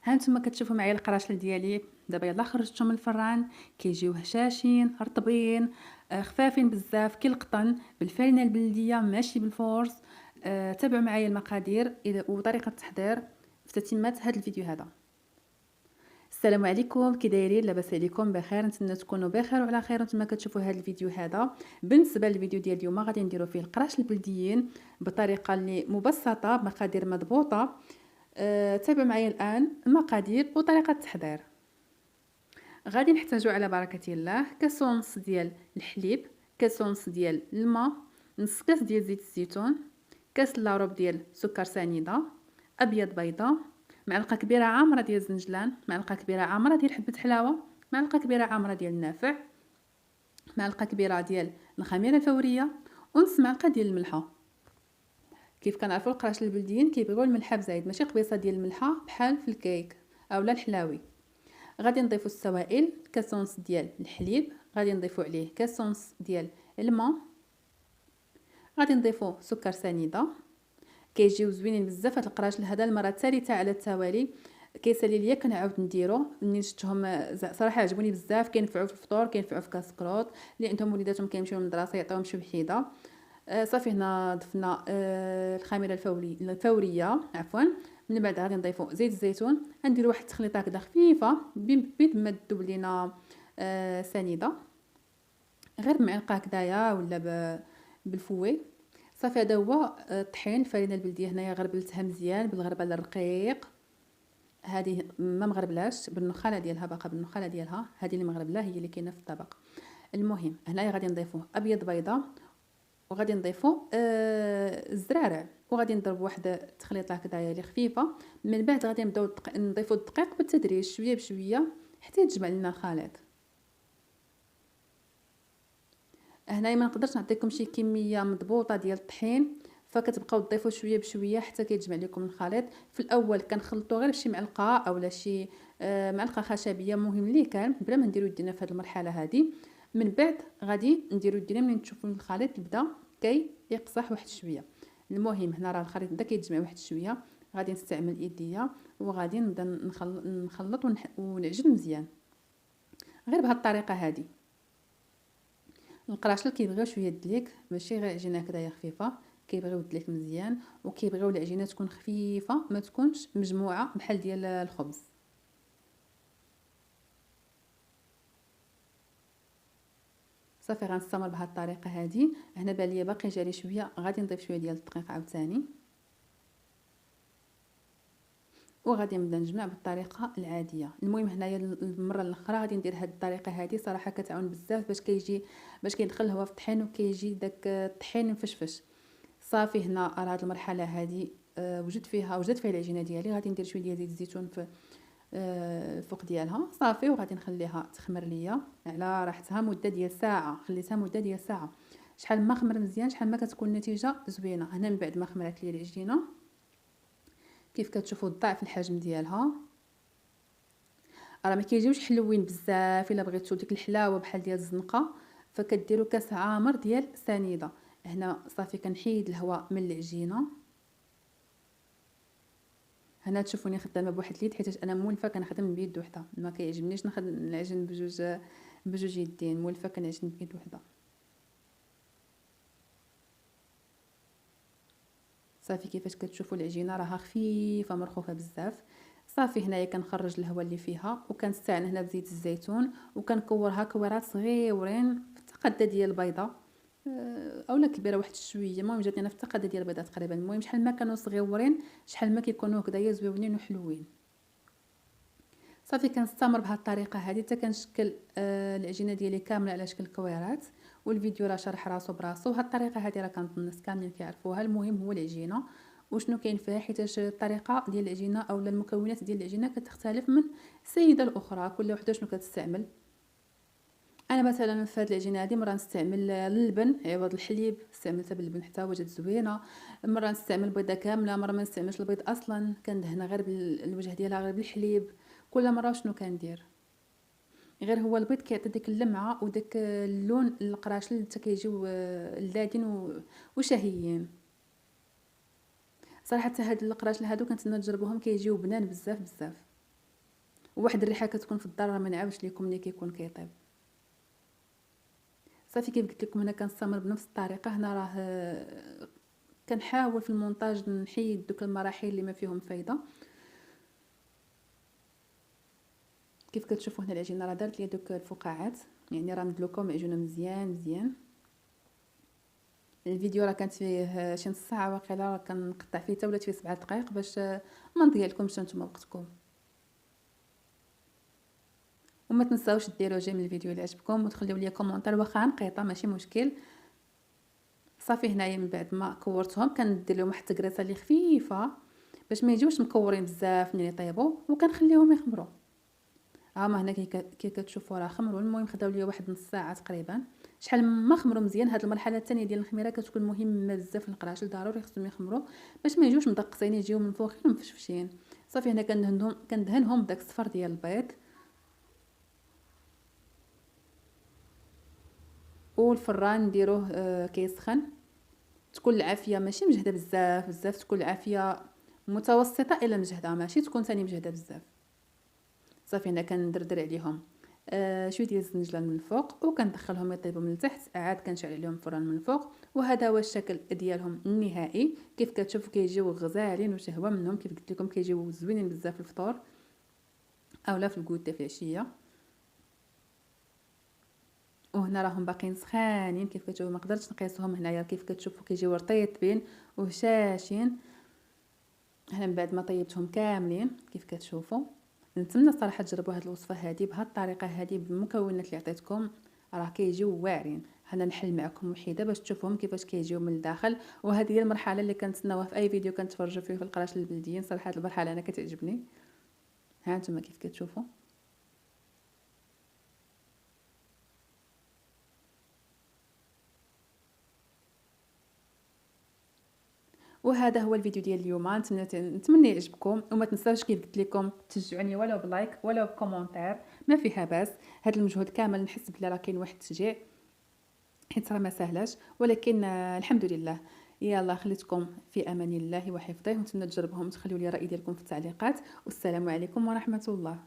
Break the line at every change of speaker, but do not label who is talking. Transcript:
هانتوما كتشوفوا معايا القراشل ديالي دابا يلاه خرجتهم من الفران. كيجيو هشاشين رطبين، خفافين بزاف كي القطن، بالفرينه البلديه ماشي بالفورص. تابعوا معايا المقادير وطريقه التحضير في تتمه هذا الفيديو هذا. السلام عليكم، كي دايرين؟ لاباس عليكم؟ بخير، نتمنى تكونوا بخير وعلى خير نتوما كتشوفوا هذا الفيديو هذا. بالنسبه للفيديو ديال اليوم غادي نديروا فيه القراش البلديين بطريقه اللي مبسطه بمقادير مضبوطه. تابعوا معايا الان المقادير وطريقه التحضير. غادي نحتاجو على بركه الله كاس ونص ديال الحليب، كاس ونص ديال الماء، نص كاس ديال زيت الزيتون، كاس الا ربع ديال سكر سنيده، ابيض بيضه، معلقه كبيره عامره ديال الزنجلان، معلقه كبيره عامره ديال حبه حلاوه، معلقه كبيره عامره ديال النافع، معلقه كبيره ديال الخميره الفوريه، ونص معلقه ديال الملحه. كيف كنعرفوا القراش البلديين كيبغيو الملحه بزايد، ماشي قبيصه ديال الملحه بحال في الكيك اولا الحلاوي. غادي نضيفوا السوائل، كاس ونص ديال الحليب، غادي نضيفوا عليه كاس ونص ديال الماء، غادي نضيفوا سكر سنيده. كيجيو زوينين بزاف هاد القراش هذا المره الثالثه على التوالي. كيسالي ليا كنعاود نديرو منين شفتهم صراحه عجبوني بزاف. كينفعوا في الفطور، كينفعوا في كاس كروط اللي عندهم وليداتهم كيمشيو للمدرسه يعطيوهم شي وحيده. صافي هنا ضفنا الخميره الفوريه عفوا. من بعد غادي نضيفوا زيت الزيتون، غنديروا واحد التخليطه هكذا خفيفه بيد ما تذوب لينا سنيده، غير بمعلقه هكذايا ولا بالفوي. صافي هذا هو الطحين. الفرينه البلديه هنايا غربلتها مزيان بالغربال الرقيق، هذه ما مغربلاش بالنخاله ديالها، باقا بالنخاله ديالها، هذه اللي مغربله هي اللي كاينه في الطبق. المهم هنايا غادي نضيفوا ابيض بيضه، وغادي نضيفوا الزرارع، وغادي نضرب واحد التخليطه هكذايا اللي خفيفه. من بعد غادي نبداو نضيفوا الدقيق بالتدريج شويه بشويه حتى يتجمع لنا الخليط. هنايا ما نقدرش نعطيكم شي كميه مضبوطه ديال الطحين، فكتبقاو تضيفوا شويه بشويه حتى كيتجمع لكم الخليط. في الاول كنخلطوا غير شي معلقه اولا شي معلقه خشبيه، مهم لي كان بلا ما نديرو يدينا في هذه المرحله هذه. من بعد غادي نديرو يدينا ملي نشوفوا الخليط بدا يقصح واحد شويه. المهم هنا راه الخليط بدا كيتجمع واحد شويه، غادي نستعمل ايديا وغادي نبدا نخلط ونعجن مزيان غير بهذه الطريقه هذه. القراشل كيبغيو شويه دليك، ماشي غير عجينه هكذايا خفيفه، كيبغيو الدليك مزيان، وكيبغيو العجينه تكون خفيفه ما تكونش مجموعه بحال ديال الخبز. صافي غنستمر بهذه الطريقه هذه. هنا بان ليا باقي جاري شويه، غادي نضيف شويه ديال الدقيق عاوتاني، وغادي نبدا نجمع بالطريقه العاديه. المهم هنايا المره الاخرى غادي ندير هذه الطريقه هذه، صراحه كتعاون بزاف باش كيدخل الهواء في الطحين وكيجي داك الطحين مفشفش. صافي هنا راه هاد المرحله هذه وجدت فيها العجينه ديالي. غادي ندير شويه ديال زيت الزيتون في الفوق ديالها صافي، وغادي نخليها تخمر ليا على راحتها مده ديال ساعه. خليتها مده ديال ساعه، شحال ما خمر مزيان شحال ما كتكون النتيجه زوينه. هنا من بعد ما خمرات لي العجينه كيف كتشوفوا ضعف الحجم ديالها، راه ما كيجيوش حلوين بزاف. الا بغيتو ديك الحلاوه بحال ديال الزنقه فكديروا كاس عامر ديال سنيده. هنا صافي كنحيد الهواء من العجينه. هنا تشوفوني خدامه بواحد اليد حيت انا مولفه كنخدم بيد وحده، ما كيعجبنيش نعجن بجوج يدين، مولفه كنعجن بيد وحده. صافي كيفاش كتشوفوا العجينه راها خفيفه مرخوفه بزاف. صافي هنايا كنخرج الهواء اللي فيها، وكنستعن هنا بزيت الزيتون، وكنكورها كويرات صغيورين في التقاده ديال البيضه اولا كبيره واحد شويه. المهم جاتني انا في التقاده ديال البيضه تقريبا. المهم شحال ما كانوا صغيورين شحال ما كيكونوا هكذايا زويونين وحلوين. صافي كنستمر بهذه الطريقه هذه حتى كنشكل العجينه ديالي كامله على شكل كويرات. والفيديو راه شرح راسو براسو. هذه الطريقه هذه راه كانت الناس كاملين كيعرفوها. المهم هو العجينه وشنو كاين فيها، حيت الطريقه ديال العجينه او المكونات ديال العجينه كتختلف من سيده الاخرى، كل وحده شنو كتستعمل. انا مثلا في هذه العجينه هذه مره نستعمل اللبن عوض الحليب، استعملتها باللبن حتى وجدت زوينه. مره نستعمل بيضه كامله، مره ما نستعملش البيض اصلا، كندهنها غير بالوجه ديالها غير بالحليب. كل مره شنو كندير، غير هو البيض كيعطي ديك اللمعه وداك اللون القراشل حتى كيجيو لادين وشهيين. صراحه هاد القراشل هادو كنتمنى تجربوهم، كيجيو بنان بزاف بزاف. وواحد الريحه كتكون في الدار، ما نعاودش لكم ملي كيكون كيطيب. صافي كيف قلت لكم هنا كنستمر بنفس الطريقه. هنا راه كنحاول في المونتاج نحيد دوك المراحل اللي ما فيهم فايده. كيف كتشوفوا هنا العجينه راه دارت لي دوك الفقاعات، يعني راه مدلوكه ومعجونه مزيان مزيان. الفيديو راه كانت فيه شي نص ساعه واقيلا، راه كنقطع فيه حتى ولات فيه 7 دقائق باش ما نضيع لكمش نتوما وقتكم. وما تنساوش ديروا جيم الفيديو اللي عجبكم، وتخليو لي كومونتير واخا نقيطه ماشي مشكل. صافي هنايا من بعد ما كورتهم كندير لهم واحد التقريصه اللي خفيفه باش ما يجيوش مكورين بزاف ملي يطيبوا، وكنخليهم يخمروا. هما هنا كي كتشوفوا راه خمروا. المهم خداو لي واحد نص ساعه تقريبا. شحال ما خمروا مزيان. هاد المرحله الثانيه ديال الخميره كتكون مهمه بزاف للقراشل، ضروري خصهم يخمروا باش ما يجوش مدقسين، يجيو من فوق مفشفشين. صافي هنا كندهنهم بداك الصفر ديال البيض. والفران نديروه كيسخن. تكون العافيه ماشي مجهده بزاف بزاف، تكون العافيه متوسطه الى مجهده، ماشي تكون ثاني مجهده بزاف. صافي هنا كندردر عليهم شويه ديال الزنجلان من الفوق، وكندخلهم يطيبوا من التحت. عاد كنشعل عليهم الفران من الفوق. وهذا هو الشكل ديالهم النهائي. كيف كتشوفوا كيجيو غزالين وشهوه منهم. كيف قلت لكم كيجيو زوينين بزاف في الفطور اولا في الكوتي في العشيه. وهنا راهم باقيين سخانين. كيف كتشوفوا ما قدرتش نقيسهم هنايا. كيف كتشوفوا كيجيو رطيبين وهشاشين. هنا من بعد ما طيبتهم كاملين كيف كتشوفوا. نتمنى الصراحه تجربوا هذه الوصفه هذه بهذه الطريقه هذه بالمكونات اللي عطيتكم، راه كيجيو واعرين. هنا نحل معكم وحيده باش تشوفوهم كيفاش كيجيو من الداخل. وهذه هي المرحله اللي كنتسناوها في اي فيديو كنتفرجوا فيه في القراشل البلديين. صراحه هذه المرحله انا كتعجبني. ها انتم كيف كتشوفوا. وهذا هو الفيديو ديال اليوم. نتمنى يعجبكم، وما تنساوش كيف قلت لكم تشجعوني ولو بلايك ولو بكومونتير، ما فيها باس. هذا المجهود كامل نحس بلي راه كاين واحد التشجيع، حيت راه ما سهلاش، ولكن الحمد لله. يلا خليتكم في امان الله وحفظه، ونتمنى تجربوهم وتخليوا لي الراي ديالكم في التعليقات. والسلام عليكم ورحمه الله.